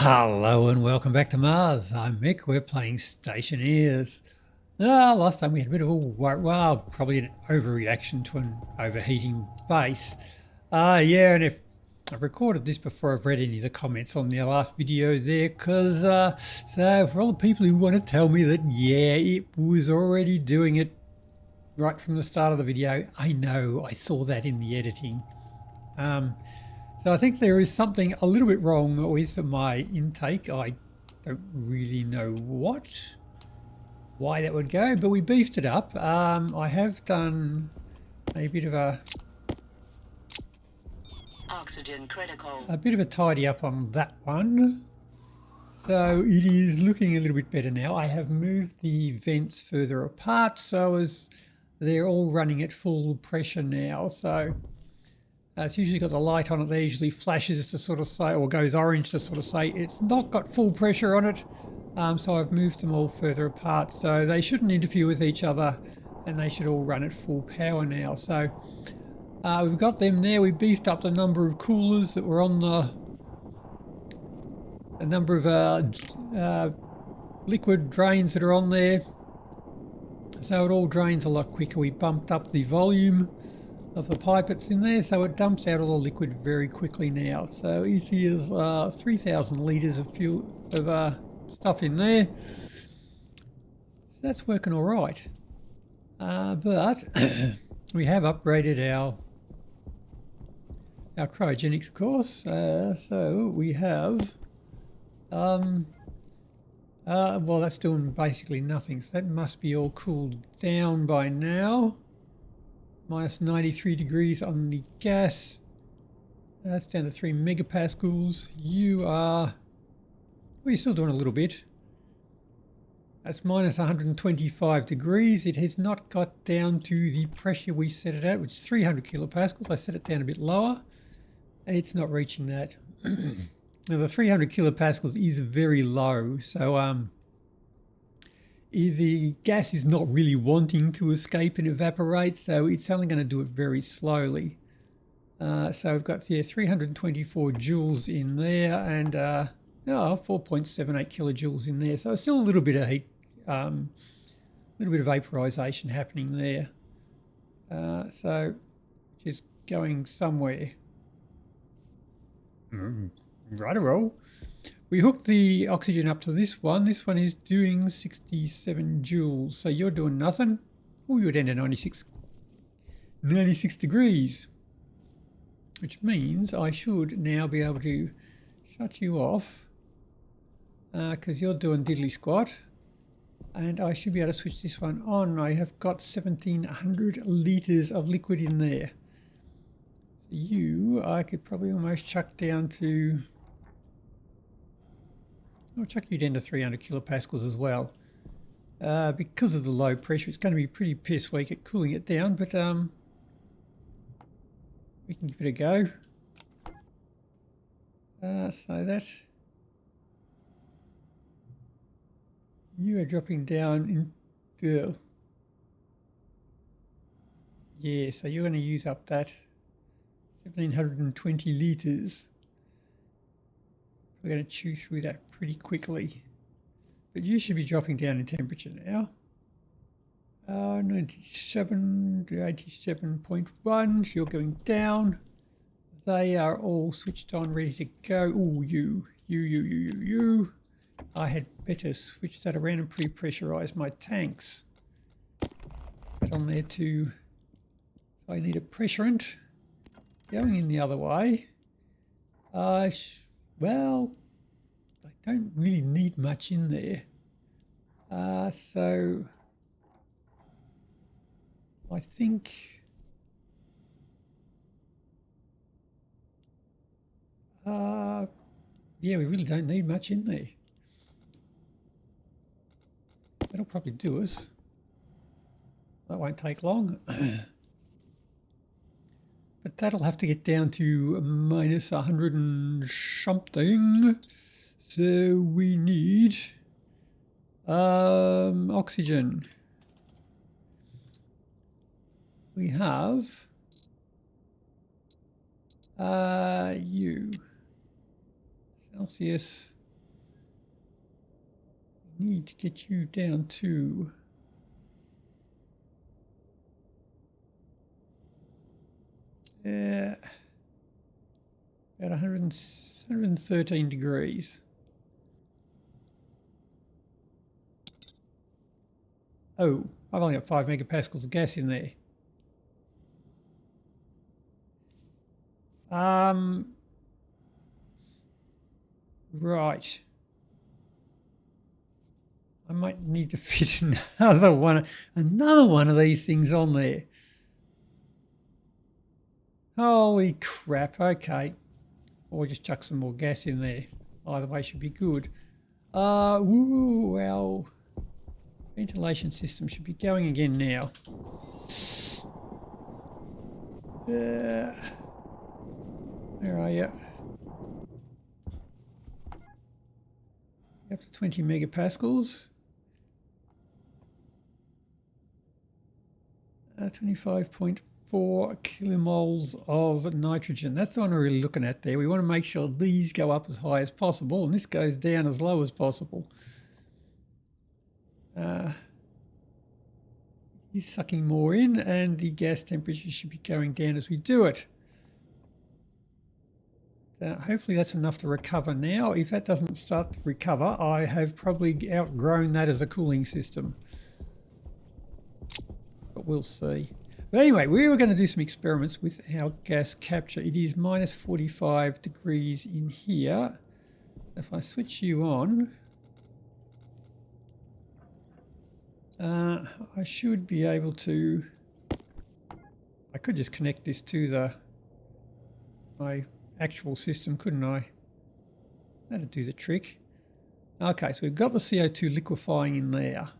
Hello and welcome back to Mars. I'm Mick. We're playing Stationeers. Last time we had a bit of probably an overreaction to an overheating base. Yeah, and if I've recorded this before I've read any of the comments on the last video there, because so for all the people who want to tell me that, yeah, it was already doing it right from the start of the video, I know, I saw that in the editing. So I think there is something a little bit wrong with my intake. I don't really know why that would go, but we beefed it up. I have done a bit of a Oxygen critical. tidy up on that one. So it is looking a little bit better now. I have moved the vents further apart so as they're all running at full pressure now. So it's usually got the light on it there, usually flashes to sort of say, or goes orange to sort of say it's not got full pressure on it. So I've moved them all further apart so they shouldn't interfere with each other and they should all run at full power now. So we've got them there. We beefed up the number of coolers that were on the number of liquid drains that are on there. So it all drains a lot quicker. We bumped up the volume of the pipe that's in there, so it dumps out all the liquid very quickly now. So it is 3,000 litres of fuel of stuff in there. So that's working all right. But we have upgraded our cryogenics, of course. So we have well, that's doing basically nothing. So that must be all cooled down by now. Minus 93 degrees on the gas. That's down to 3 megapascals. Well, you're still doing a little bit. That's minus 125 degrees. It has not got down to the pressure we set it at, which is 300 kilopascals. I set it down a bit lower. It's not reaching that. Now, the 300 kilopascals is very low, so the gas is not really wanting to escape and evaporate, so it's only going to do it very slowly. So we've got 324 joules in there and 4.78 kilojoules in there. So still a little bit of heat, a little bit of vaporization happening there. So just going somewhere. Right-a-roll. We hooked the oxygen up to this one. This one is doing 67 joules. So you're doing nothing. Oh, you're down to 96 degrees. Which means I should now be able to shut you off. Because you're doing diddly squat. And I should be able to switch this one on. I have got 1,700 litres of liquid in there. So I could probably almost chuck down to... I'll chuck you down to 300 kilopascals as well. Because of the low pressure, it's going to be pretty piss weak at cooling it down, but we can give it a go. So that you are dropping down in... Yeah, so you're going to use up that 1,720 litres. We're going to chew through that pretty quickly. But you should be dropping down in temperature now. 97 to 87.1. So you're going down. They are all switched on, ready to go. Oh, you. I had better switch that around and pre-pressurize my tanks. Put on there too. So I need a pressurant. Going in the other way. Well, I don't really need much in there. So I think yeah, we really don't need much in there. That'll probably do us. That won't take long. But that'll have to get down to minus 100 and something. So we need oxygen. We have U Celsius need to get you down to about 113 degrees. Oh, I've only got 5 megapascals of gas in there. Right. I might need to fit another one of these things on there. Holy crap, okay. Or just chuck some more gas in there. Either way should be good. Our ventilation system should be going again now. Where are you? Up to 20 megapascals. 25.4 kilimoles of nitrogen. That's the one we're really looking at there. We want to make sure these go up as high as possible and this goes down as low as possible. He's sucking more in and the gas temperature should be going down as we do it. Hopefully that's enough to recover now. If that doesn't start to recover, I have probably outgrown that as a cooling system. But we'll see. But anyway, we were going to do some experiments with our gas capture. It is minus 45 degrees in here. If I switch you on, I should be able to, I could just connect this to my actual system, couldn't I? That'd do the trick. Okay, so we've got the CO2 liquefying in there.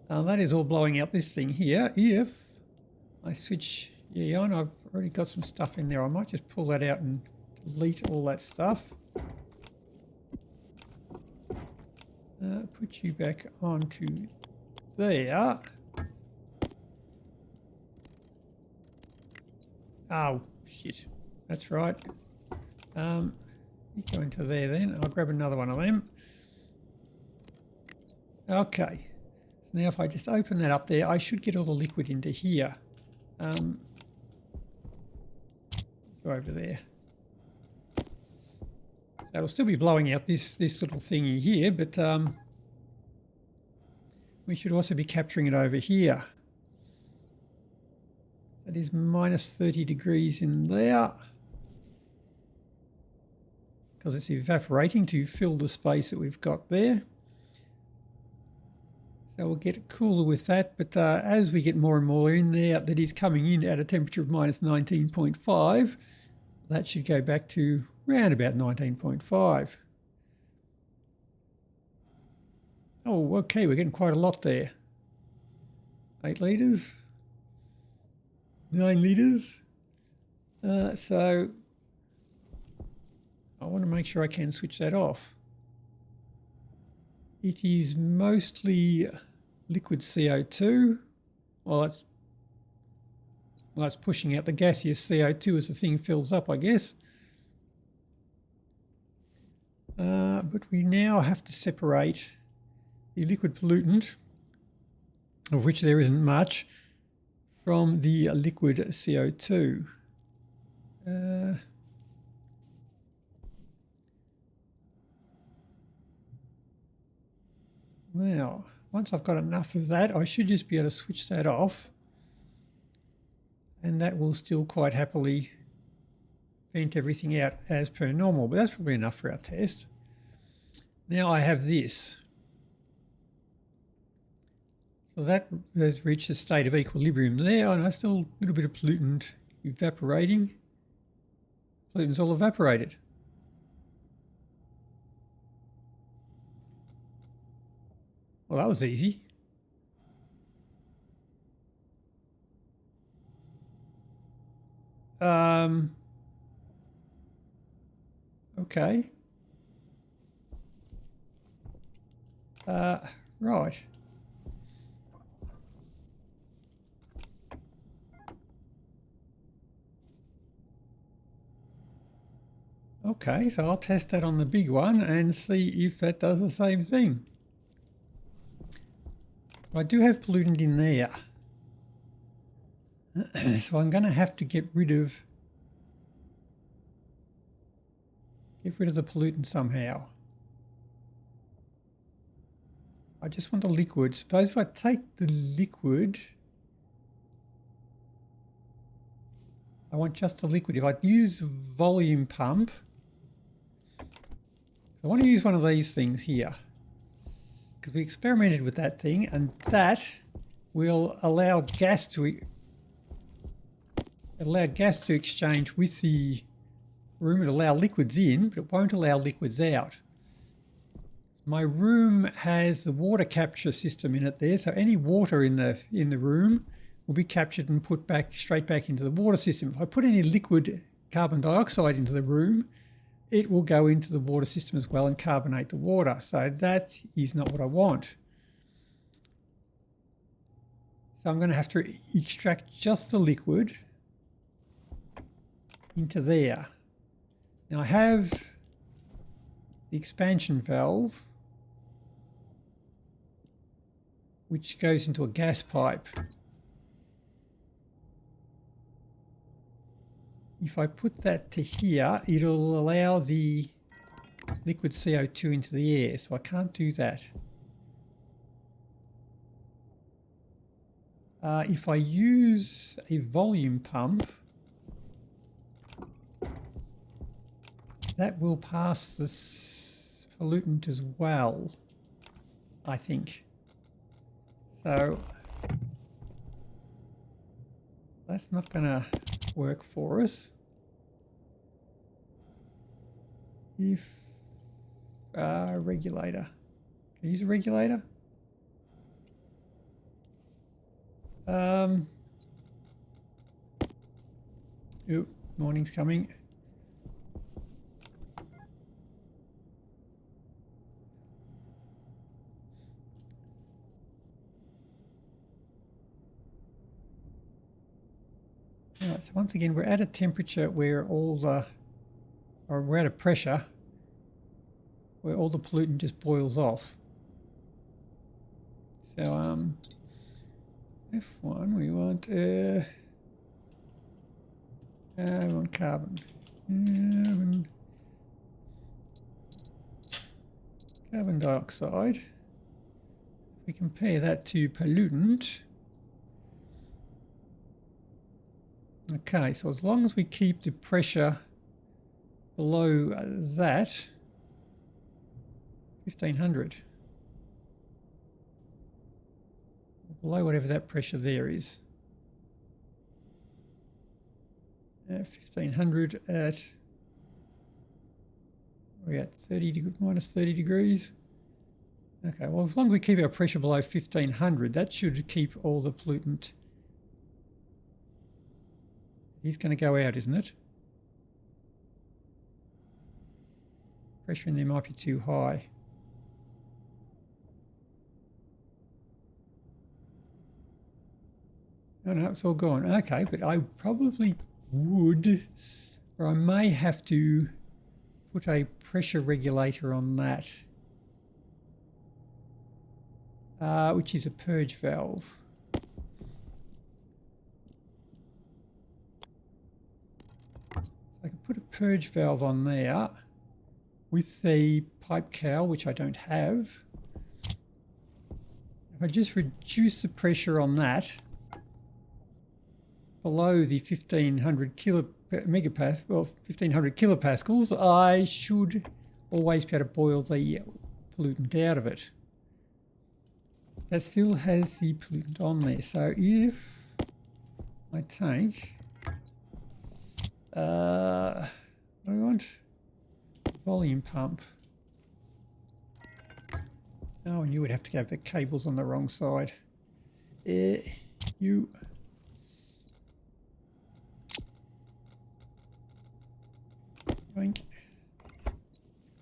That is all blowing out this thing here. If I switch on, I've already got some stuff in there. I might just pull that out and delete all that stuff. Put you back onto there. Oh, shit. That's right. You go into there then. I'll grab another one of them. Okay. So now if I just open that up there, I should get all the liquid into here. Go over there. That'll still be blowing out this little thingy here, but we should also be capturing it over here. That is minus 30 degrees in there because it's evaporating to fill the space that we've got there. So we'll get cooler with that, but as we get more and more in there, that is coming in at a temperature of minus 19.5. That should go back to around about 19.5. Oh, okay, we're getting quite a lot there. 8 litres. 9 litres. So I want to make sure I can switch that off. It is mostly liquid CO2. Well, it's pushing out the gaseous CO2 as the thing fills up, I guess. But we now have to separate the liquid pollutant, of which there isn't much, from the liquid CO2. Now, once I've got enough of that, I should just be able to switch that off. And that will still quite happily vent everything out as per normal. But that's probably enough for our test. Now I have this. So that has reached a state of equilibrium there, and I still a little bit of pollutant evaporating. Pollutant's all evaporated. Well, that was easy. Okay. Right. Okay, so I'll test that on the big one and see if that does the same thing. I do have pollutant in there. So I'm going to have to get rid of the pollutant somehow. I just want the liquid. Suppose if I take the liquid, I want just the liquid. If I use volume pump, I want to use one of these things here because we experimented with that thing, and that will allow gas to exchange with the room. It'll allow liquids in, but it won't allow liquids out. My room has the water capture system in it there, so any water in the room will be captured and put straight back into the water system. If I put any liquid carbon dioxide into the room, it will go into the water system as well and carbonate the water. So that is not what I want. So I'm going to have to extract just the liquid into there. Now I have the expansion valve, which goes into a gas pipe. If I put that to here, it'll allow the liquid CO2 into the air, so I can't do that. If I use a volume pump, that will pass this pollutant as well, I think. So that's not going to work for us. If regulator, can I use a regulator? Ooh, morning's coming. All right, so once again, we're at a temperature where we're at a pressure where all the pollutant just boils off. So F1, we want carbon. Carbon dioxide. If we compare that to pollutant. Okay, so as long as we keep the pressure below that, 1500. Below whatever that pressure there is. 1500 at, we're at minus 30 degrees. Okay, well, as long as we keep our pressure below 1500, that should keep all the pollutant. It's going to go out, isn't it? Pressure in there might be too high. No, it's all gone. Okay, but I probably would, or I may have to put a pressure regulator on that, which is a purge valve. I can put a purge valve on there with the pipe cowl, which I don't have. If I just reduce the pressure on that below the 1500 megapascals, well, 1500 kilopascals, I should always be able to boil the pollutant out of it. That still has the pollutant on there. So if I take, what do we want? Volume pump. Oh, and you would have to have the cables on the wrong side. You.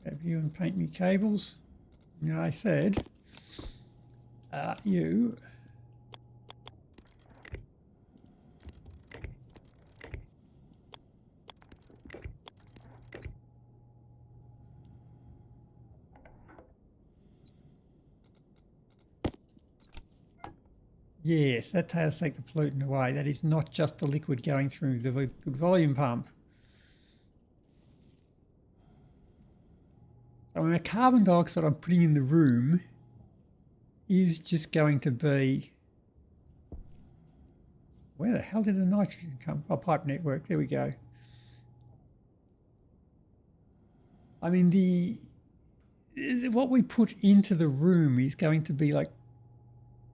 Grab you and paint me cables. Now I said, you. Yes, that does take the pollutant away. That is not just the liquid going through the liquid volume pump. So the carbon dioxide I'm putting in the room is just going to be... Where the hell did the nitrogen come? Oh, pipe network. There we go. I mean, what we put into the room is going to be like,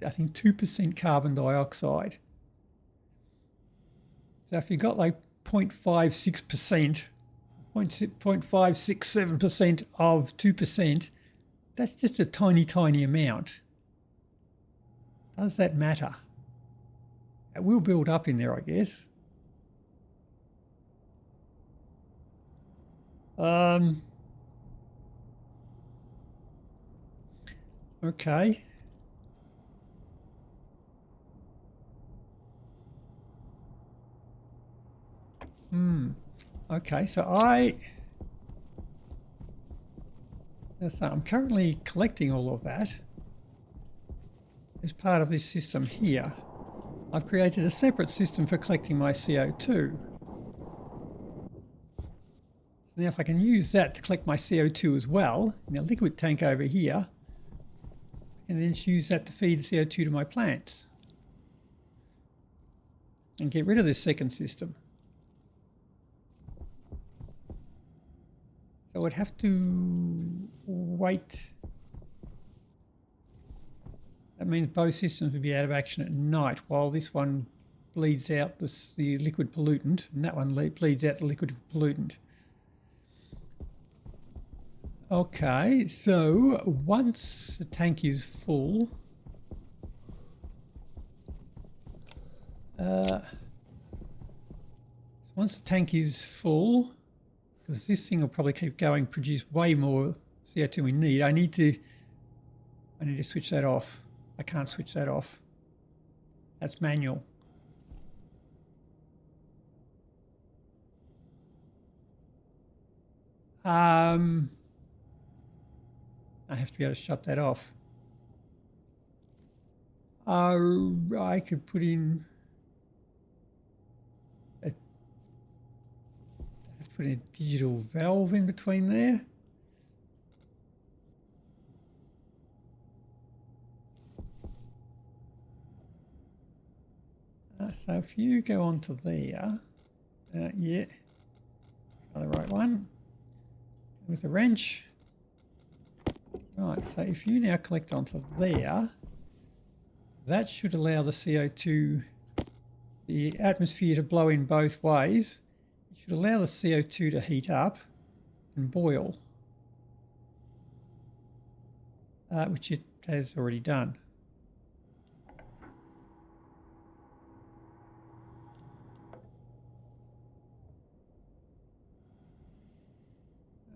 I think, 2% carbon dioxide. So if you've got like 0.56%, 0.567% of 2%, that's just a tiny, tiny amount. Does that matter? It will build up in there, I guess. Okay. Okay, so I'm currently collecting all of that as part of this system here. I've created a separate system for collecting my CO2. Now if I can use that to collect my CO2 as well, in a liquid tank over here, and then use that to feed CO2 to my plants. And get rid of this second system. So I'd have to wait. That means both systems would be out of action at night while this one bleeds out the liquid pollutant, and that one bleeds out the liquid pollutant. Okay, so once the tank is full, because this thing will probably keep going, produce way more CO2 we need. I need to switch that off. I can't switch that off. That's manual. I have to be able to shut that off. I could put in a digital valve in between there. So if you go onto there, yeah, the right one with the wrench. Right, so if you now collect onto there, that should allow the CO2, the atmosphere to blow in both ways. It should allow the CO2 to heat up and boil, which it has already done.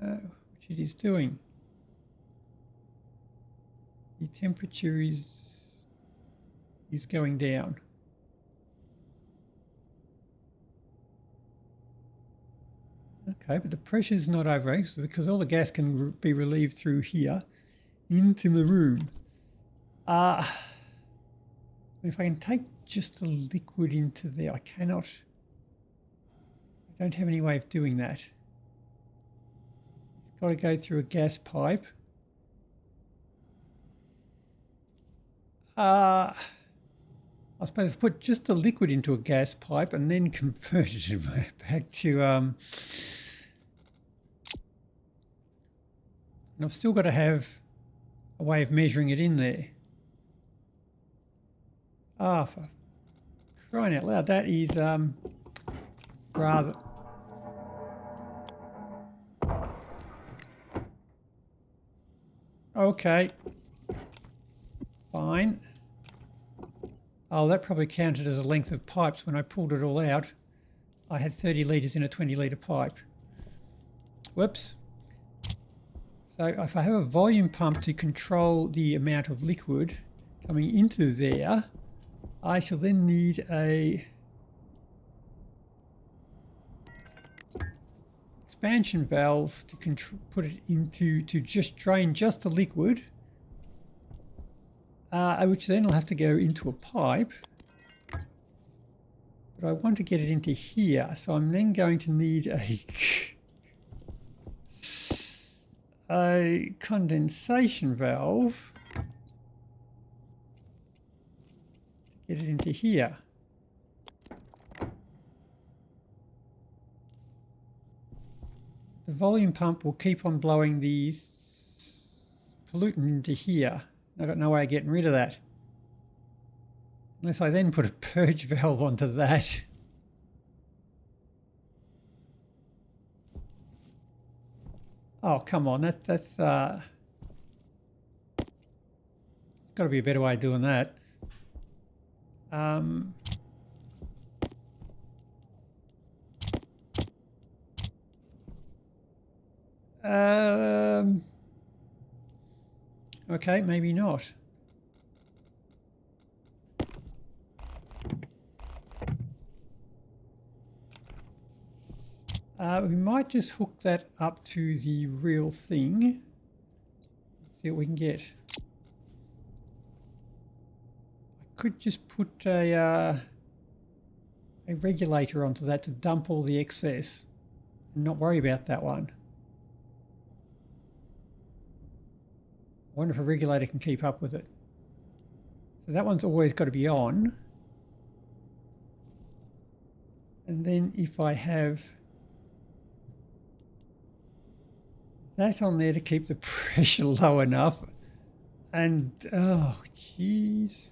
Which it is doing. The temperature is going down. Okay, but the pressure is not over because all the gas can be relieved through here into the room. If I can take just the liquid into there, I cannot. I don't have any way of doing that. It's got to go through a gas pipe. I suppose if I put just the liquid into a gas pipe and then converted it back to and I've still got to have a way of measuring it in there. For crying out loud, that is rather... Okay. Fine. Oh, that probably counted as a length of pipes when I pulled it all out. I had 30 litres in a 20-litre pipe. Whoops. So if I have a volume pump to control the amount of liquid coming into there, I shall then need a expansion valve to put it into, to just drain just the liquid. which then will have to go into a pipe. But I want to get it into here, so I'm then going to need a condensation valve to get it into here. The volume pump will keep on blowing the pollutant into here. I've got no way of getting rid of that. Unless I then put a purge valve onto that. Oh, come on, that's there's got to be a better way of doing that. Okay, maybe not. We might just hook that up to the real thing. See what we can get. I could just put a regulator onto that to dump all the excess and not worry about that one. I wonder if a regulator can keep up with it. So that one's always got to be on. And then if I have that on there to keep the pressure low enough, and oh jeez.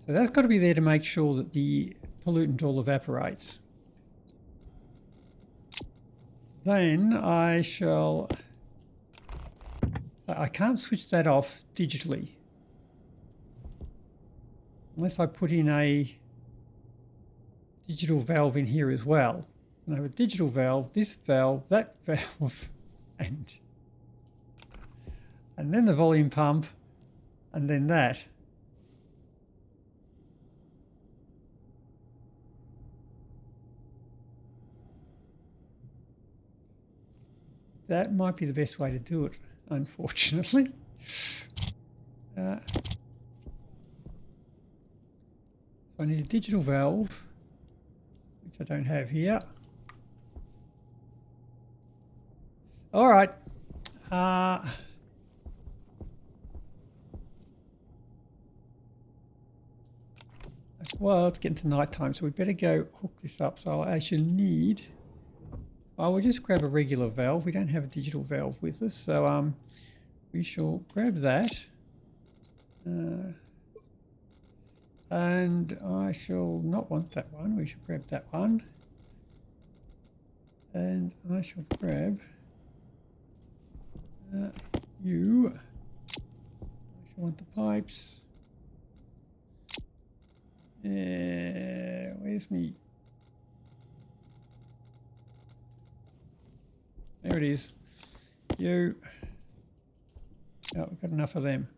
So that's got to be there to make sure that the pollutant all evaporates. Then I shall, I can't switch that off digitally unless I put in a digital valve in here as well. And I have a digital valve, this valve, that valve, and then the volume pump, and then that. That might be the best way to do it, unfortunately. So I need a digital valve, which I don't have here. All right. Well, it's getting to night time, so we better go hook this up. So I actually need... Well, we'll just grab a regular valve. We don't have a digital valve with us, so we shall grab that. And I shall not want that one. We shall grab that one. And I shall grab you. I shall want the pipes. Where's me? There it is. You. Oh, we've got enough of them.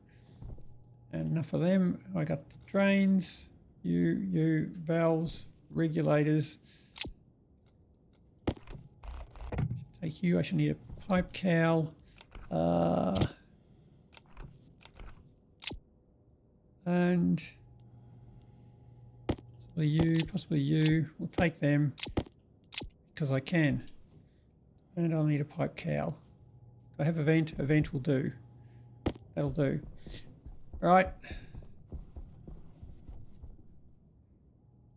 And enough of them. I got the drains. You, valves, regulators. Take you. I should need a pipe cowl. And possibly you. We'll take them because I can. And I'll need a pipe cowl. Do I have a vent? A vent will do. That'll do. Right.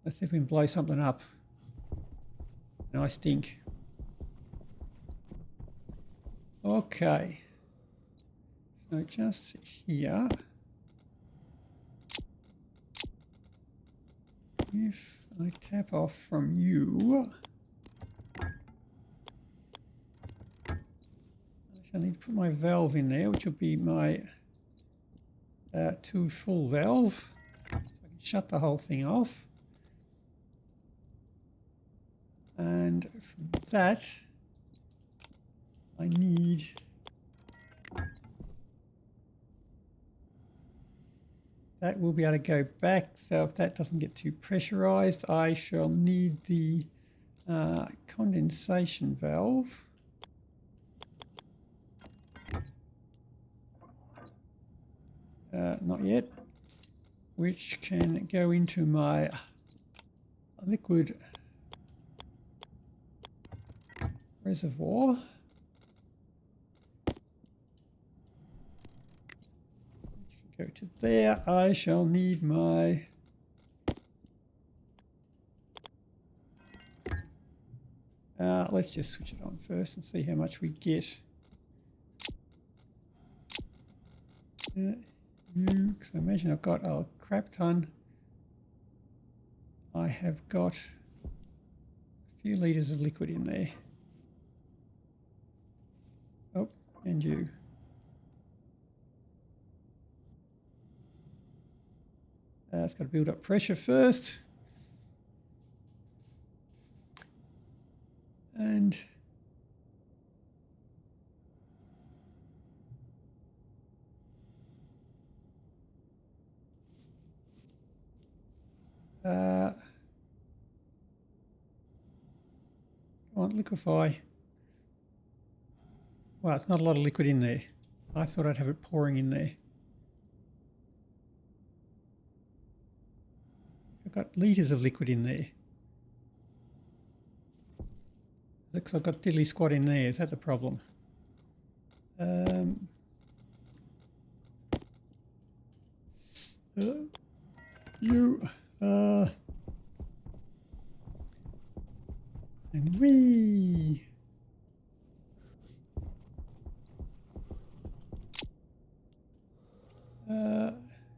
Let's see if we can blow something up. Nice stink. Okay. So just here. If I tap off from you, I need to put my valve in there, which will be my 2 full valve. So I can shut the whole thing off. And from that, I need that will be able to go back. So if that doesn't get too pressurized, I shall need the condensation valve. Not yet. Which can go into my liquid reservoir. Go to there. I shall need my let's just switch it on first and see how much we get. Because I imagine I've got a crap ton. I have got a few litres of liquid in there. Oh, and you. It's got to build up pressure first. And come on, liquefy. Well, it's not a lot of liquid in there. I thought I'd have it pouring in there. I've got litres of liquid in there. Looks like I've got diddly squat in there. Is that the problem? And we.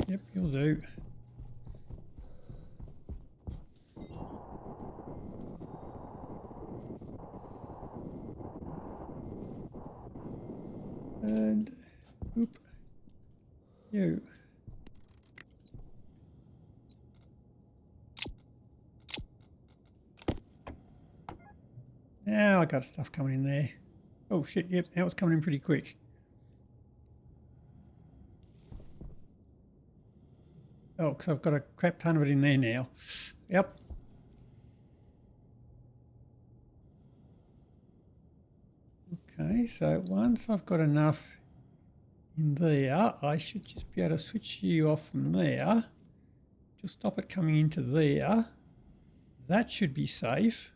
Yep, you'll do. And oop, you. Now I got stuff coming in there. Oh shit, yep, now it's coming in pretty quick. Oh, because I've got a crap ton of it in there now. Yep. Okay, so once I've got enough in there, I should just be able to switch you off from there. Just stop it coming into there. That should be safe.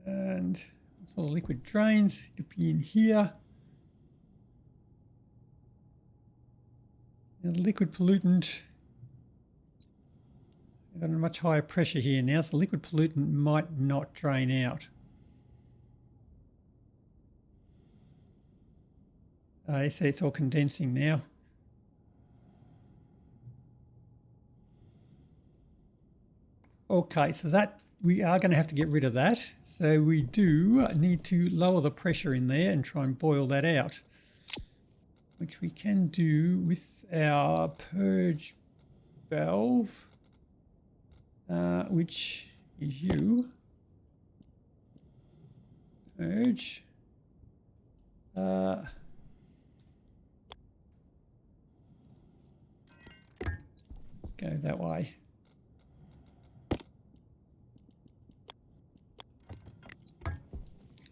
And once all the liquid drains, it'll be in here. Now the liquid pollutant, I've got a much higher pressure here now, so the liquid pollutant might not drain out. You see it's all condensing now. Okay, so that we are going to have to get rid of that. So we do need to lower the pressure in there and try and boil that out, which we can do with our purge valve, which is you. Purge. Let's go that way.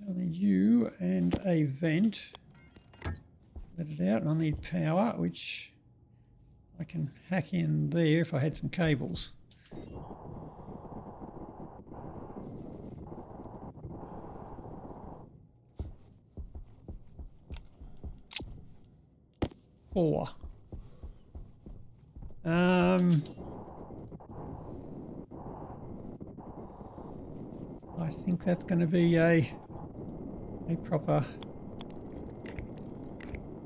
I'll need you and a vent. Let it out, and I'll need power, which I can hack in there if I had some cables. Four. I think that's going to be a proper.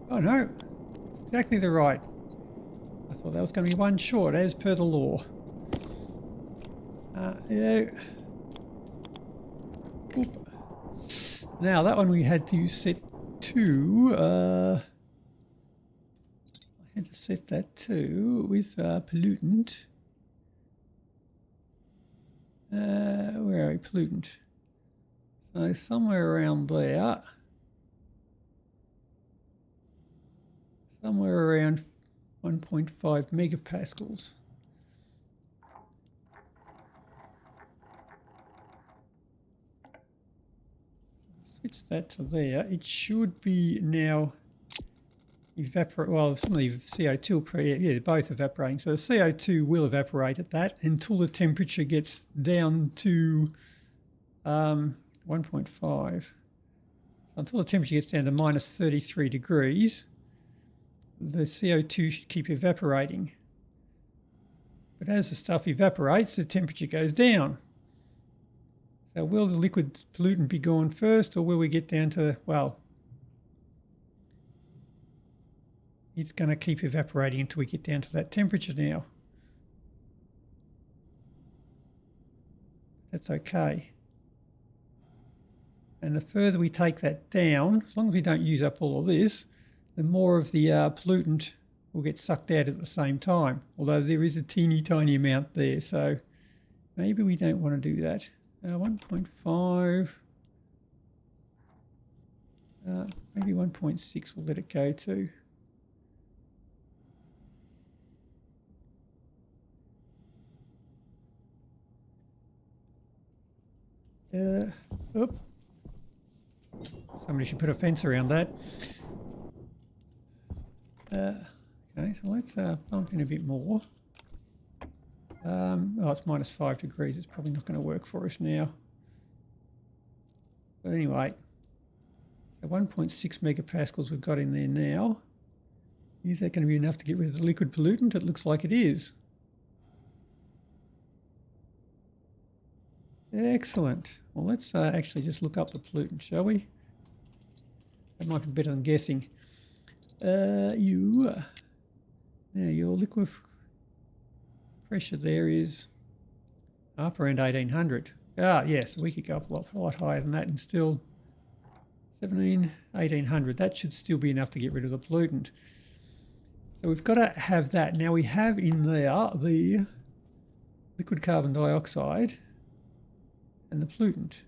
Oh no, exactly the right. I thought that was going to be one short as per the law. Yeah. Oop. Now that one we had to set to. I had to set that to with pollutant. Where are we? Pollutant. So somewhere around there. Somewhere around 1.5 megapascals. switch that to there. It should be now evaporate. Well, some of the CO2 will yeah, both evaporating. So the CO2 will evaporate at that until the temperature gets down to 1.5. Until the temperature gets down to minus 33 degrees, the CO2 should keep evaporating. But as the stuff evaporates, the temperature goes down. So will the liquid pollutant be gone first, or will we get down to, well, it's going to keep evaporating until we get down to that temperature now. That's okay. And the further we take that down, as long as we don't use up all of this, the more of the pollutant will get sucked out at the same time. Although there is a teeny tiny amount there, so maybe we don't want to do that. 1.5, maybe 1.6 we'll let it go to. Oop. Somebody should put a fence around that. Okay, so let's bump in a bit more. Oh, it's minus 5 degrees. It's probably not going to work for us now. But anyway, so 1.6 megapascals we've got in there now. Is that going to be enough to get rid of the liquid pollutant? It looks like it is. Excellent. Well, let's actually just look up the pollutant, shall we? That might be better than guessing. Now your liquid pressure there is up around 1800. Ah, yes, we could go up a lot higher than that and still 1800. That should still be enough to get rid of the pollutant. So we've got to have that. Now we have in there the liquid carbon dioxide and the pollutant.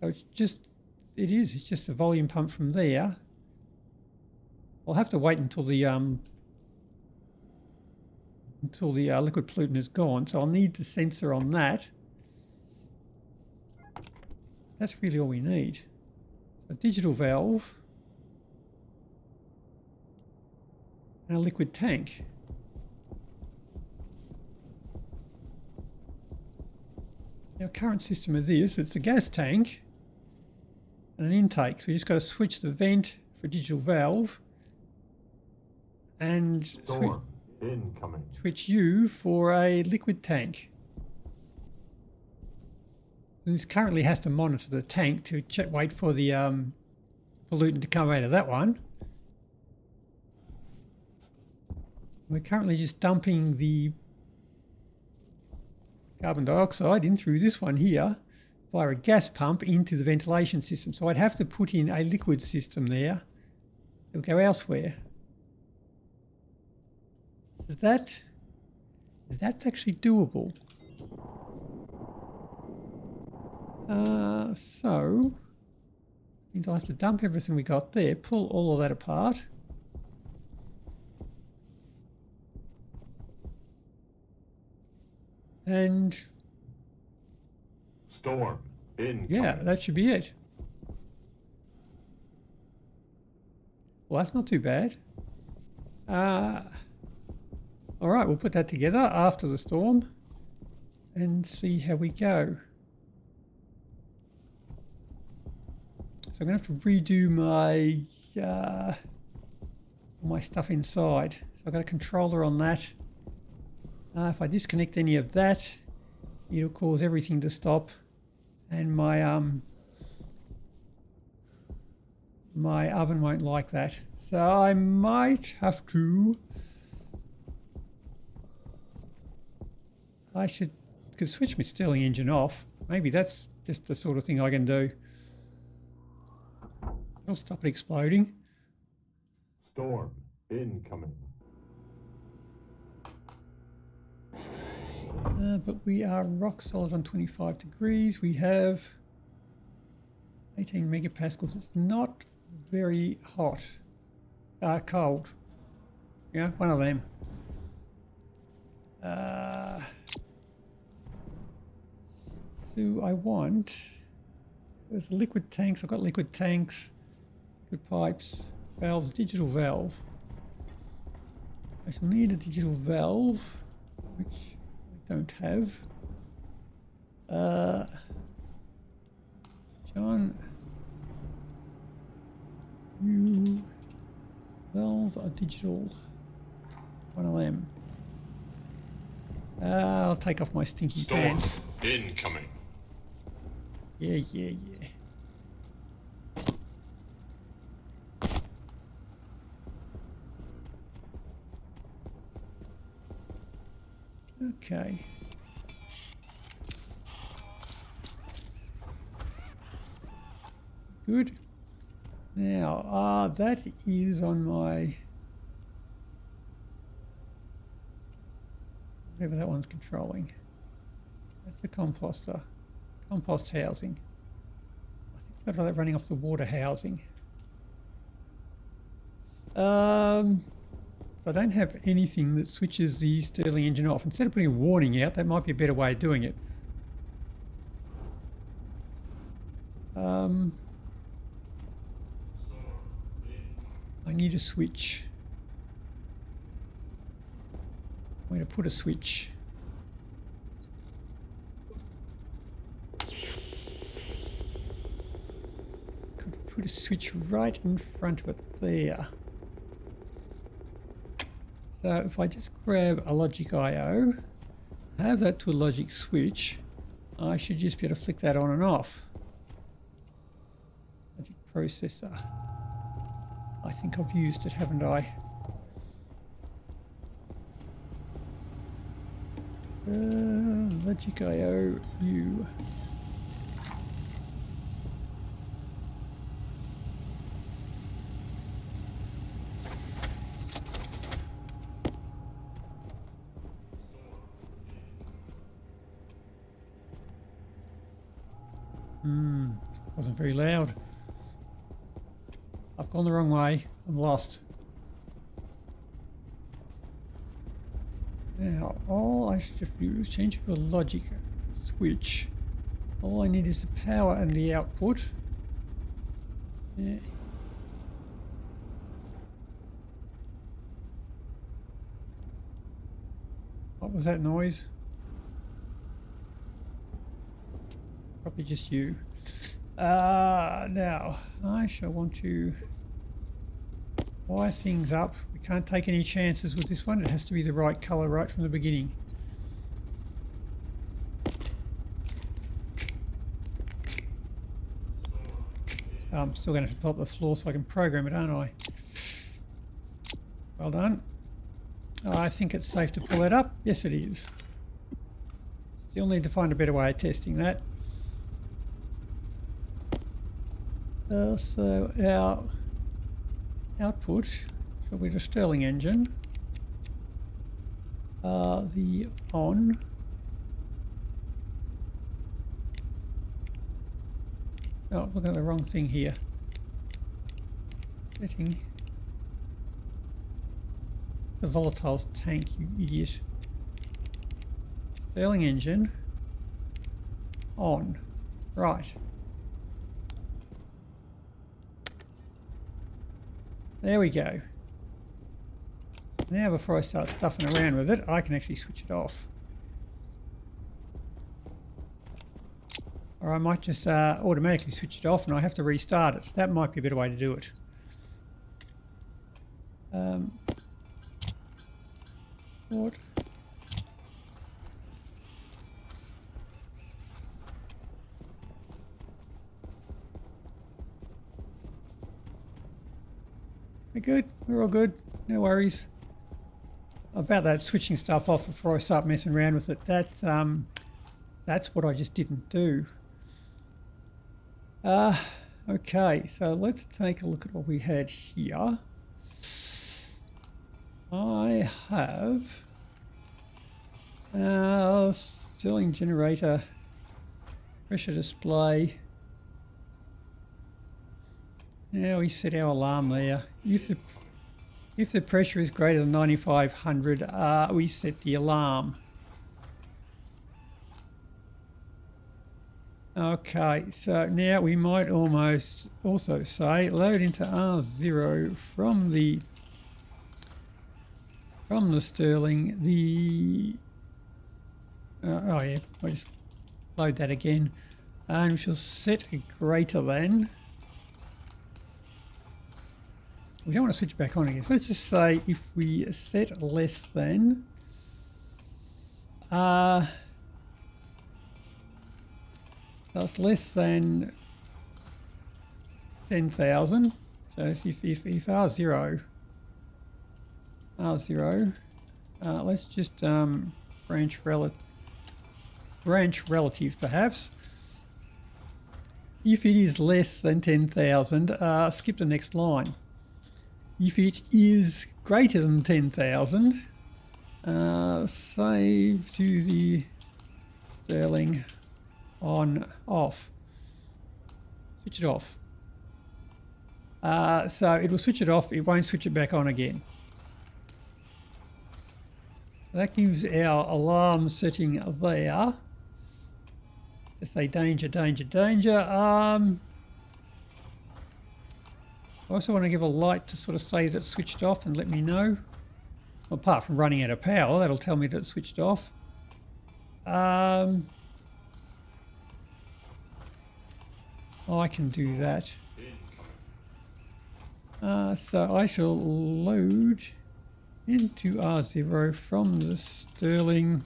So it's just a volume pump from there. I'll have to wait until the liquid pollutant is gone, so I'll need the sensor on that. That's really all we need. A digital valve and a liquid tank. Our current system of this, it's a gas tank and an intake. So you just got to switch the vent for a digital valve and switch U for a liquid tank. This currently has to monitor the tank to wait for the pollutant to come out of that one. We're currently just dumping the carbon dioxide in through this one here via a gas pump into the ventilation system. So I'd have to put in a liquid system there. It'll go elsewhere. So that's actually doable. So means I'll have to dump everything we got there, pull all of that apart. And storm incoming. Yeah, that should be it. Well, that's not too bad. All right, we'll put that together after the storm and see how we go. So I'm going to have to redo my stuff inside. So I've got a controller on that. If I disconnect any of that, it'll cause everything to stop, and my my oven won't like that. So I might have to. Could switch my Stirling engine off. Maybe that's just the sort of thing I can do. It'll stop it exploding. Storm incoming. But we are rock solid on 25 degrees. We have 18 megapascals. It's not very hot. Cold. Yeah, one of them. So I want There's liquid tanks. I've got liquid tanks, liquid pipes, valves, digital valve. I shall need a digital valve, which I don't have. John, you valve a digital. One of them. I'll take off my stinky Storm pants. incoming. Yeah, yeah, yeah. Okay. Good. Now, that is on my... whatever that one's controlling. That's the composter. Compost housing. I think I've got that running off the water housing. I don't have anything that switches the Stirling engine off. Instead of putting a warning out, that might be a better way of doing it. I need a switch. I'm going to put a switch. Could put a switch right in front of it there. So if I just grab a logic IO, have that to a logic switch, I should just be able to flick that on and off. Logic processor. I think I've used it, haven't I? Logic IO U. Wasn't very loud. I've gone the wrong way. I'm lost. Now, all I should do is change it to a logic switch. All I need is the power and the output. Yeah. What was that noise? Probably just you. Now, I shall want to wire things up. We can't take any chances with this one. It has to be the right colour right from the beginning. I'm still going to have to pull up the floor so I can program it, aren't I? Well done. I think it's safe to pull that up. Yes, it is. Still need to find a better way of testing that. So our output shall be the Stirling engine. The on. Oh, I'm looking at the wrong thing here. Setting. The volatiles tank, you idiot. Stirling engine. On. Right. There we go. Now before I start stuffing around with it, I can actually switch it off. Or I might just automatically switch it off and I have to restart it. That might be a better way to do it. What? We're good. We're all good. No worries. About that switching stuff off before I start messing around with it. That's what I just didn't do. Okay, so let's take a look at what we had here. I have Stirling generator, pressure display. Now we set our alarm there. If the pressure is greater than 9500, we set the alarm. Okay, so now we might almost also say load into R0 from the Sterling the oh yeah, we'll just load that again, and we shall set a greater than. We don't want to switch back on again, so let's just say if we set less than that's less than 10,000. So if R0, let's just branch relative perhaps. If it is less than 10,000, skip the next line. If it is greater than 10,000, save to the Sterling on off. Switch it off. So it will switch it off, it won't switch it back on again. That gives our alarm setting there. Just say danger, danger, danger. I also want to give a light to sort of say that it's switched off and let me know. Well, apart from running out of power, that'll tell me that it's switched off. I can do that. So I shall load into R0 from the Sterling,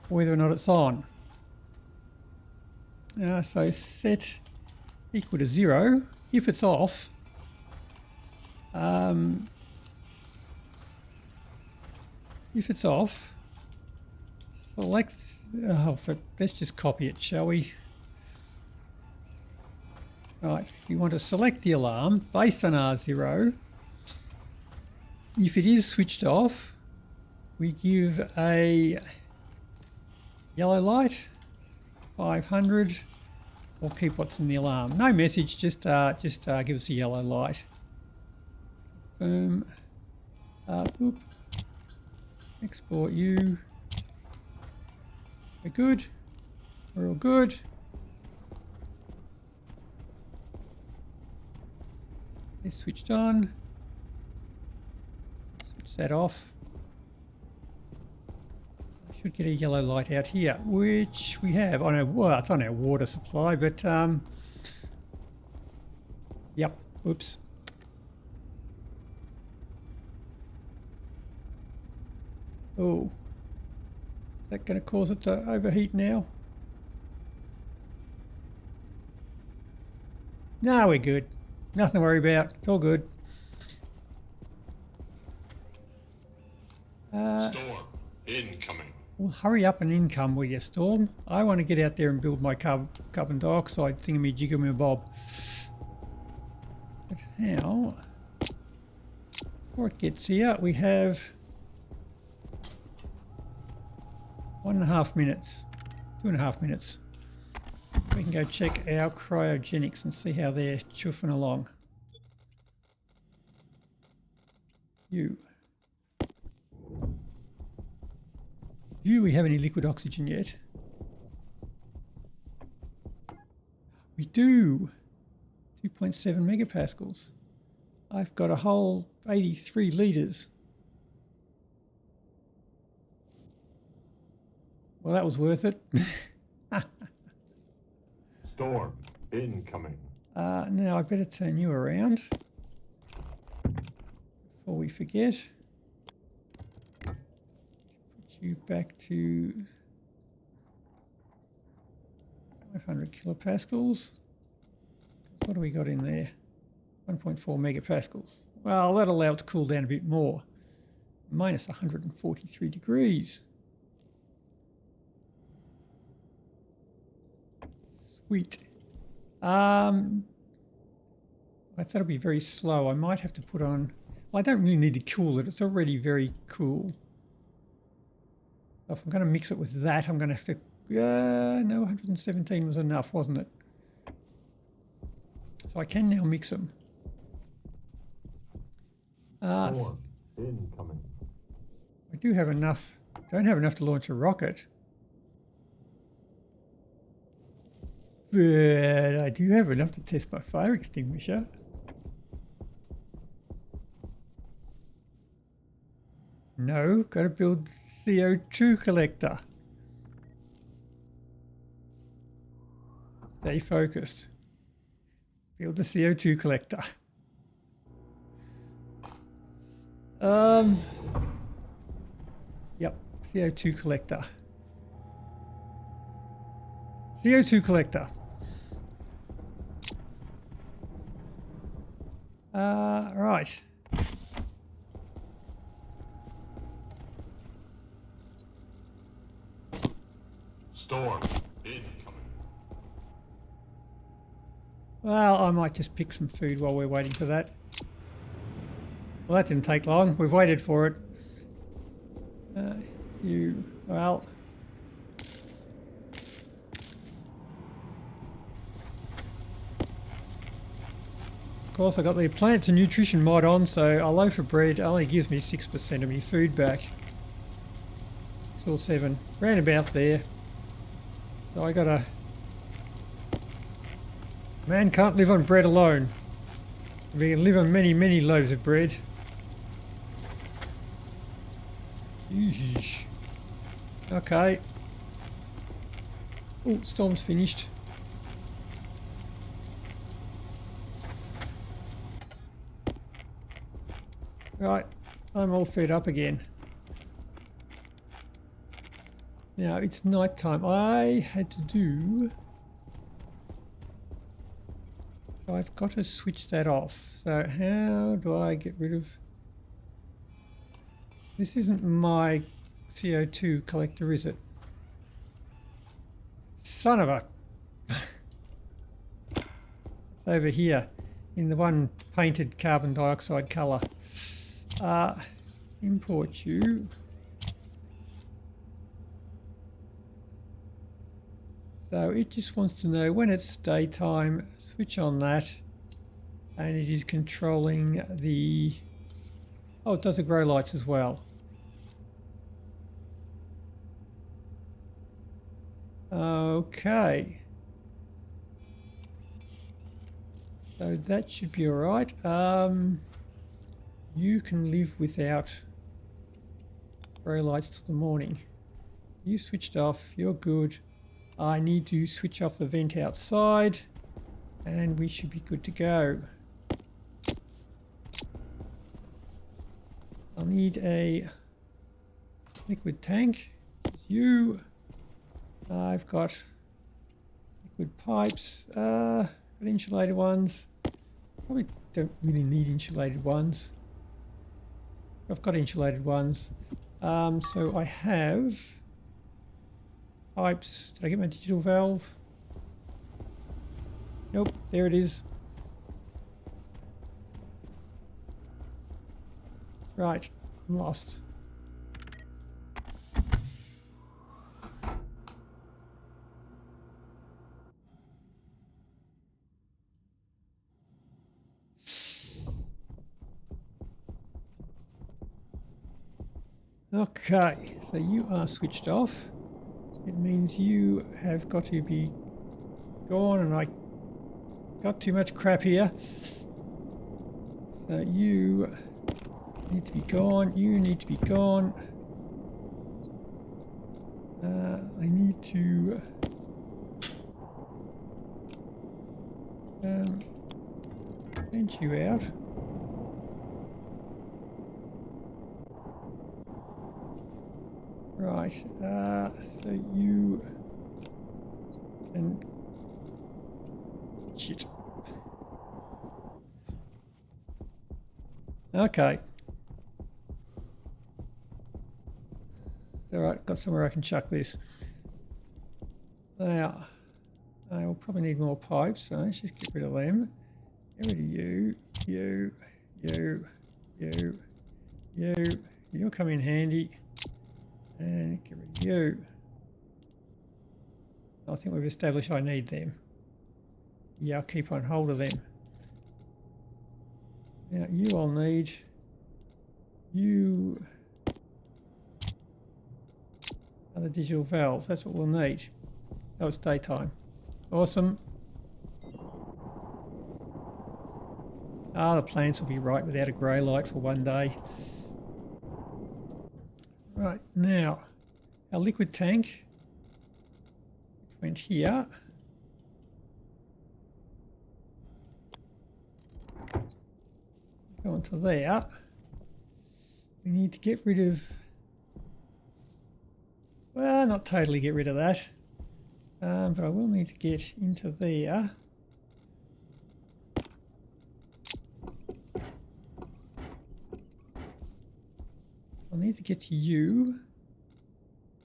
whether or not it's on. So set equal to 0. If it's off, select, let's just copy it, shall we? Right, you want to select the alarm based on R0. If it is switched off, we give a yellow light, 500, or keep what's in the alarm. No message, just give us a yellow light. Boom. Boop. Export you. We're good. We're all good. It's switched on. Switch that off. I should get a yellow light out here, which we have on our, well, it's on our water supply, but yep, oops. Oh, is that going to cause it to overheat now? No, we're good. Nothing to worry about. It's all good. Storm incoming. Well, hurry up and income, will you, Storm? I want to get out there and build my carbon dioxide thingamajigamabob. But how? Before it gets here, we have 1.5 minutes, 2.5 minutes. We can go check our cryogenics and see how they're chuffing along. Do we have any liquid oxygen yet? We do. 2.7 megapascals. I've got a whole 83 litres. Well, that was worth it. Storm incoming. Now I better turn you around before we forget. Put you back to 500 kilopascals. What do we got in there? 1.4 megapascals. Well, that'll allow it to cool down a bit more. Minus 143 degrees. Sweet. I thought it'd be very slow. I might have to put on... Well, I don't really need to cool it. It's already very cool. If I'm going to mix it with that, I'm going to have to... no, 117 was enough, wasn't it? So I can now mix them. Storm incoming. I do have enough. Don't have enough to launch a rocket. But I do have enough to test my fire extinguisher. No, got to build CO2 collector. Stay focused. Build the CO2 collector. Yep, CO2 collector. CO2 collector. Right. Storm incoming. Well, I might just pick some food while we're waiting for that. Well, that didn't take long. We've waited for it. Well... Of course, I got the plants and nutrition mod on, so a loaf of bread only gives me 6% of my food back. 6 or 7, round about there. So I gotta... Man can't live on bread alone. We can live on many, many loaves of bread. Yeesh. Okay. Oh, storm's finished. Right, I'm all fed up again. Now it's night time. I had to do... So I've got to switch that off. So how do I get rid of... This isn't my CO2 collector, is it? Son of a... It's over here in the one painted carbon dioxide colour. Import you. So it just wants to know when it's daytime, switch on that, and it is controlling the... Oh, it does the grow lights as well. Okay. So that should be alright. You can live without grow lights till the morning. You switched off, you're good. I need to switch off the vent outside and we should be good to go. I'll need a liquid tank. You. I've got liquid pipes. Got insulated ones. Probably don't really need insulated ones. I've got insulated ones. So I have pipes. Did I get my digital valve? Nope, there it is. Right, I'm lost. Okay, so you are switched off. It means you have got to be gone, and I got too much crap here. So you need to be gone, you need to be gone. I need to vent you out. Right, so you and shit. Okay. Alright, got somewhere I can chuck this. Now, I will probably need more pipes, so let's just get rid of them. Get rid of you, you, you, you, you. You'll come in handy. And get rid of you. I think we've established I need them. Yeah, I'll keep on hold of them. Now you I'll need. You Another digital valve. That's what we'll need. Oh, it's daytime. Awesome. Ah, the plants will be right without a grey light for one day. Right, now, our liquid tank went here. Go onto there. We need to get rid of, well, not totally get rid of that, but I will need to get into there. I'll need to get to you,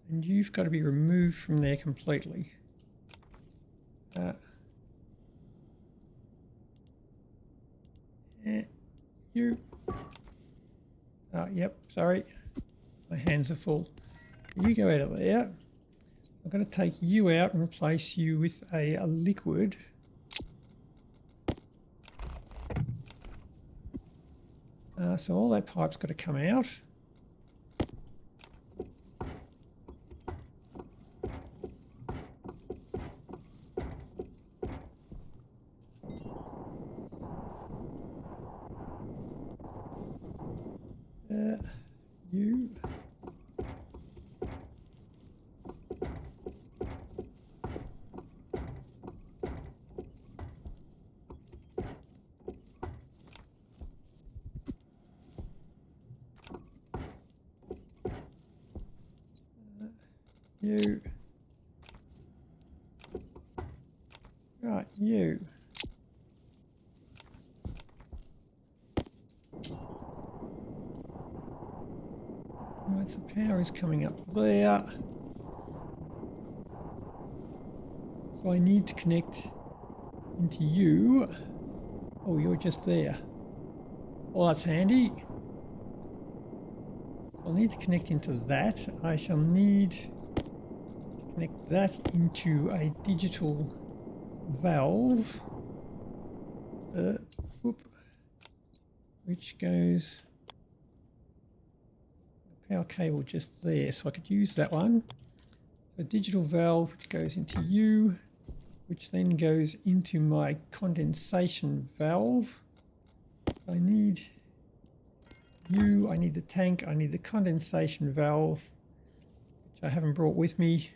and you've got to be removed from there completely. You. Oh, yep, sorry. My hands are full. You go out of there. I'm going to take you out and replace you with a liquid. So all that pipe's got to come out. You. You. Right, you. Right, so power is coming up there. So I need to connect into you. Oh, you're just there. Well, that's handy. I'll need to connect into that. I shall need to connect that into a digital valve. Which goes the power cable just there, so I could use that one. A digital valve which goes into you, which then goes into my condensation valve. I need you, I need the tank, I need the condensation valve, which I haven't brought with me.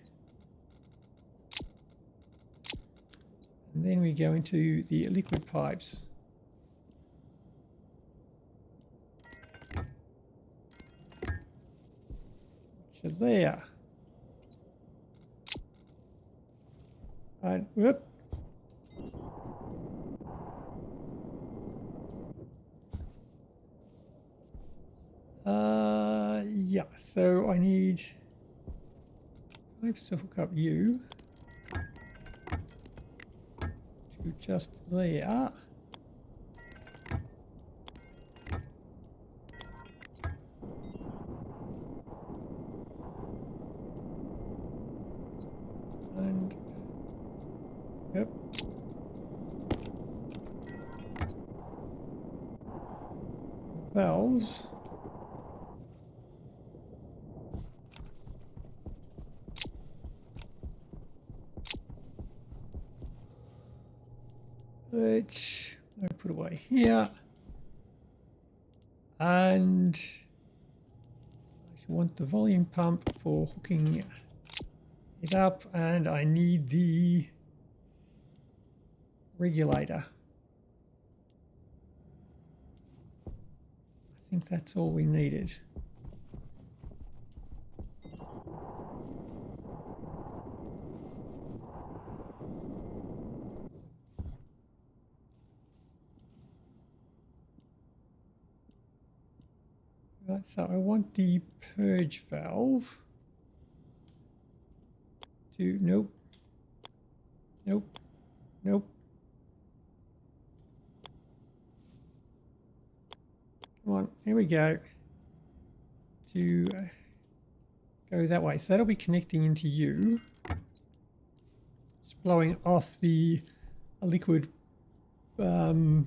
And then we go into the liquid pipes. Which are there. And whoop. Yeah, so I need pipes to hook up you to just there. And yep. Valves. Which I put away here. And I want the volume pump for hooking it up, and I need the regulator. I think that's all we needed. Right, so I want the purge valve to, nope, nope, nope. Come on, here we go. To go that way. So that'll be connecting into you. Just blowing off the liquid pollutant.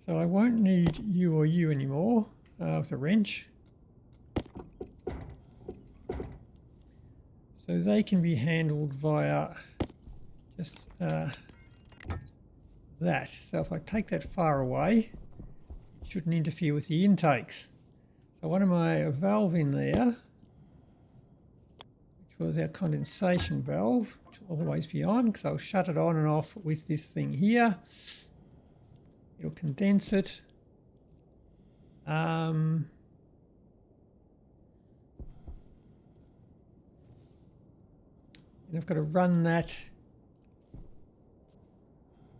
So I won't need you or you anymore with a wrench. So they can be handled via just that. So if I take that far away, it shouldn't interfere with the intakes. So I want my valve in there, which was our condensation valve, which will always be on because I'll shut it on and off with this thing here. It'll condense it. And I've got to run that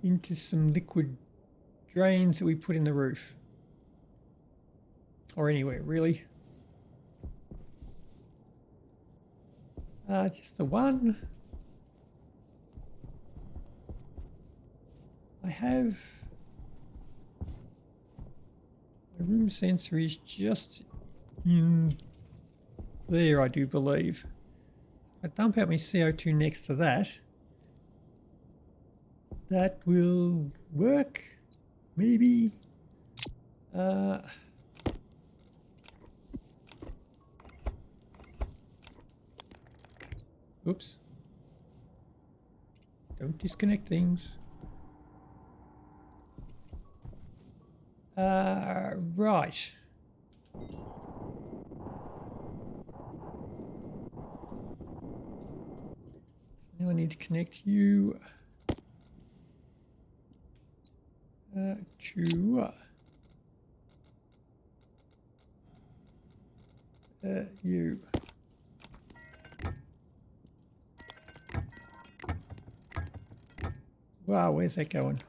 into some liquid drains that we put in the roof. Or anywhere, really. Just the one. I have... my room sensor is just in there, I do believe. I dump out my CO2 next to that. That will work, maybe. Oops. Don't disconnect things. Right. Now I need to connect you to you. Wow, where's that going?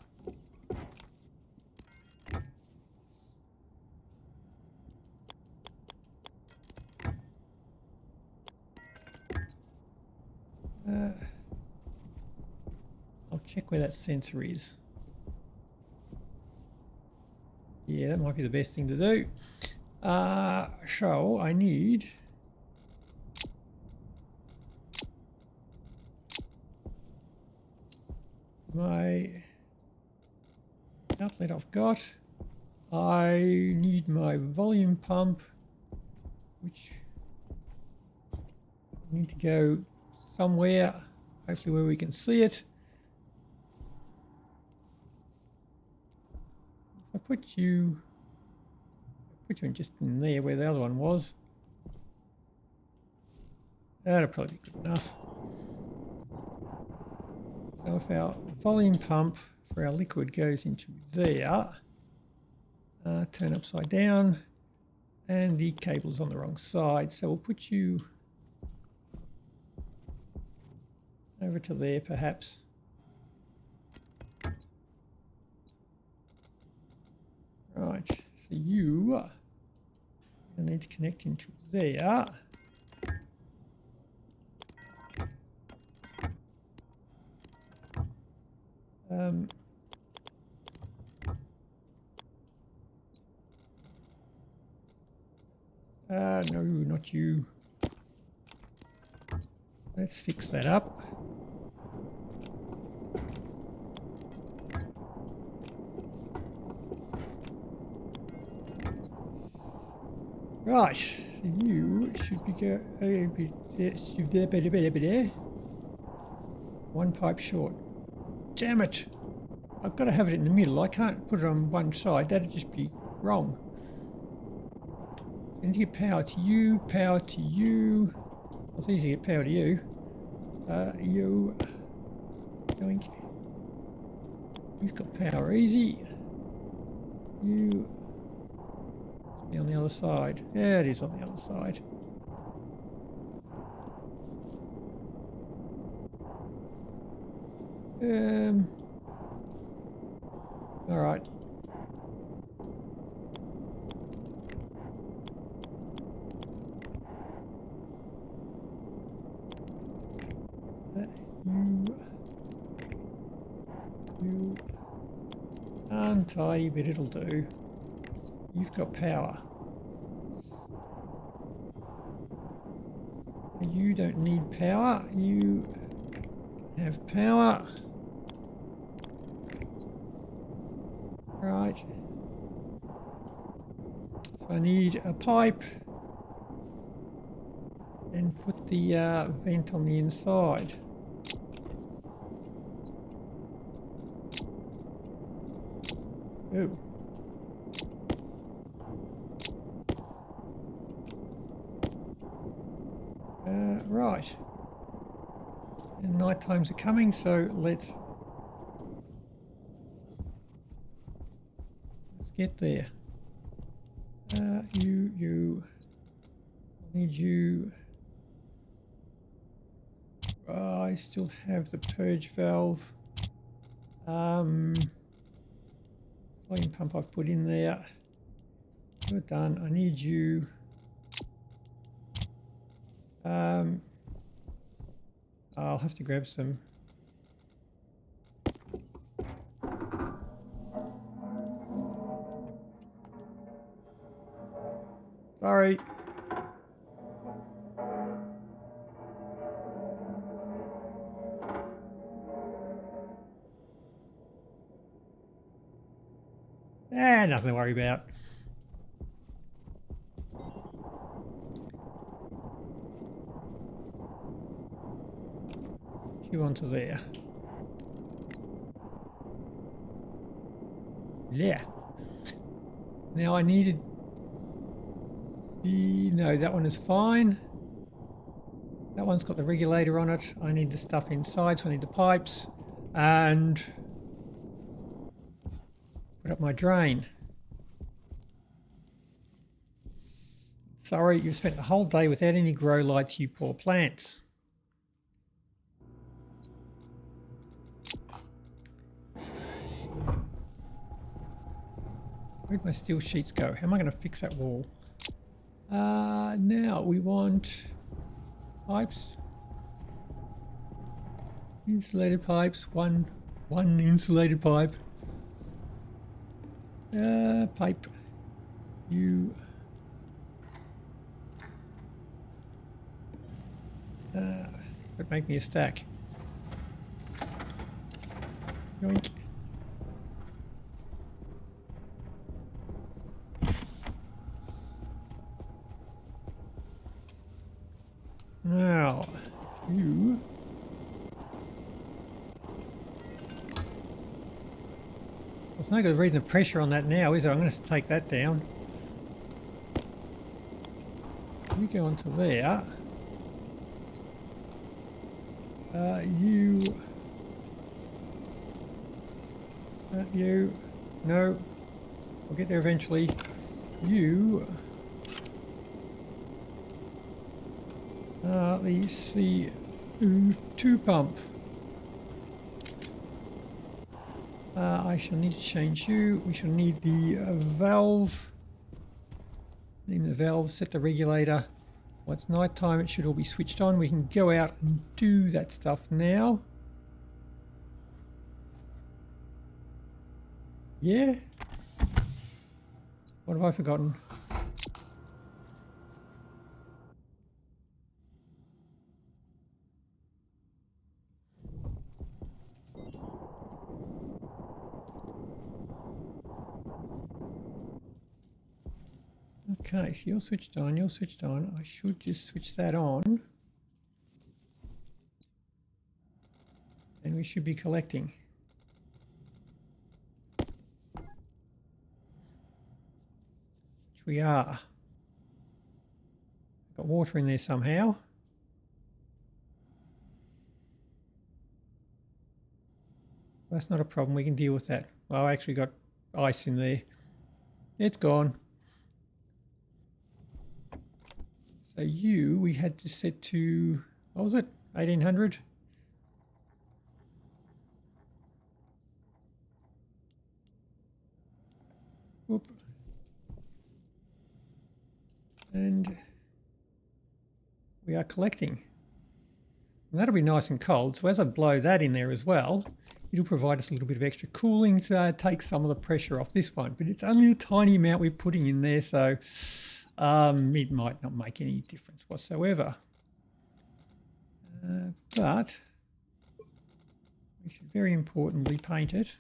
I'll check where that sensor is. Yeah, that might be the best thing to do. So I need my outlet I've got. I need my volume pump, which I need to go somewhere, hopefully where we can see it. If I put you in just in there where the other one was, that'll probably be good enough. So if our volume pump for our liquid goes into there, turn upside down, and the cable's on the wrong side, so we'll put you over to there perhaps. Right, so you need to connect into there. No, not you. Let's fix that up. Right, so you should be one pipe short. Damn it! I've got to have it in the middle. I can't put it on one side. That'd just be wrong. I need to get power to you, power to you. Well, it's easy to get power to you. You. Yoink. You've got power easy. You. Be on the other side. Yeah, it is on the other side. All right. You untidy, but it'll do. You've got power. You don't need power. You have power. Right. So I need a pipe and put the vent on the inside. Oh. Right. And night times are coming, so let's get there. You. I need you. I still have the purge valve. Volume pump I've put in there. You're done. I need you. I'll have to grab some. Sorry. Nothing to worry about. You onto there. Yeah. Now I needed the... No, that one is fine. That one's got the regulator on it. I need the stuff inside, so I need the pipes. And put up my drain. Sorry, you've spent the whole day without any grow lights, you poor plants. Where'd my steel sheets go? How am I going to fix that wall? Now we want pipes. Insulated pipes. One insulated pipe. Pipe. You. But make me a stack. Yoink. Now, you. Well, it's no good reading the pressure on that now, is it? I'm going to have to take that down. You go onto there. You. You. No. We'll get there eventually. You. The CO2 pump. I shall need to change you. We shall need the valve. Name the valve, set the regulator. Once night time, it should all be switched on. We can go out and do that stuff now. Yeah? What have I forgotten? Okay, so you're switched on, you're switched on. I should just switch that on. And we should be collecting. Which we are. Got water in there somehow. That's not a problem, we can deal with that. Well, I actually got ice in there. It's gone. So you, we had to set to, what was it, 1800? Whoop. And we are collecting. And that'll be nice and cold, so as I blow that in there as well, it'll provide us a little bit of extra cooling to take some of the pressure off this one. But it's only a tiny amount we're putting in there, so it might not make any difference whatsoever. But we should very importantly paint it.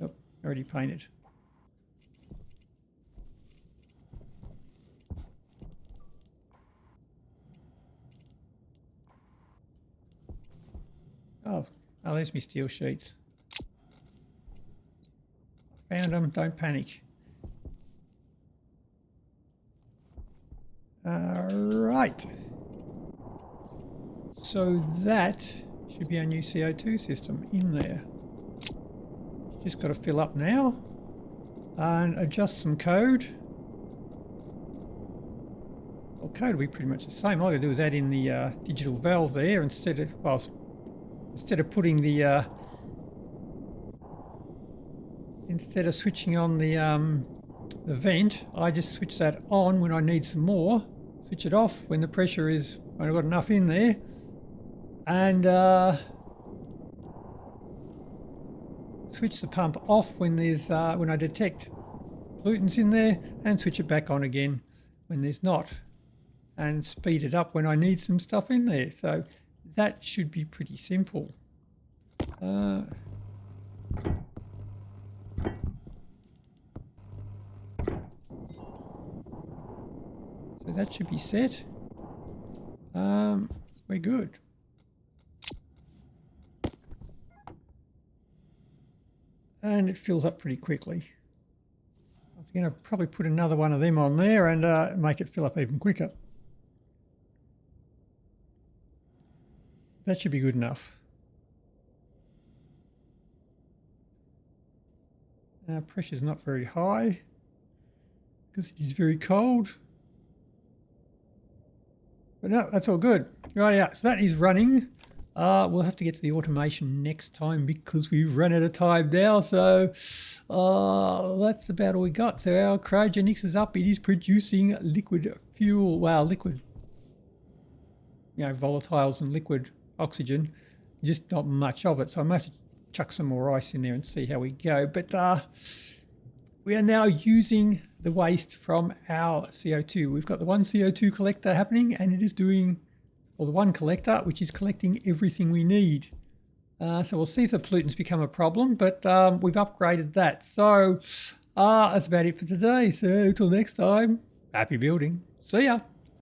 Oh, already painted. Oh, there's my steel sheets. Found them, don't panic. Right. So that should be our new CO2 system in there. Just got to fill up now and adjust some code. Well, code will be pretty much the same. All I got to do is add in the digital valve there instead of, well, instead of putting the instead of switching on the vent, I just switch that on when I need some more. Switch it off when the pressure is, when I've got enough in there, and switch the pump off when there's when I detect pollutants in there, and switch it back on again when there's not, and speed it up when I need some stuff in there. So that should be pretty simple. So that should be set. We're good. And it fills up pretty quickly. I'm going to probably put another one of them on there and make it fill up even quicker. That should be good enough. Pressure's not very high because it is very cold. But no, that's all good. Right, yeah, so that is running. We'll have to get to the automation next time because we've run out of time now. So that's about all we got. So our cryogenics is up. It is producing liquid fuel. Well, liquid, you know, volatiles and liquid oxygen. Just not much of it. So I might have to chuck some more ice in there and see how we go. But we are now using the waste from our CO2. We've got the one CO2 collector happening, and it is doing, or the one collector, which is collecting everything we need. So we'll see if the pollutants become a problem, but we've upgraded that. So that's about it for today. So till next time, happy building. See ya.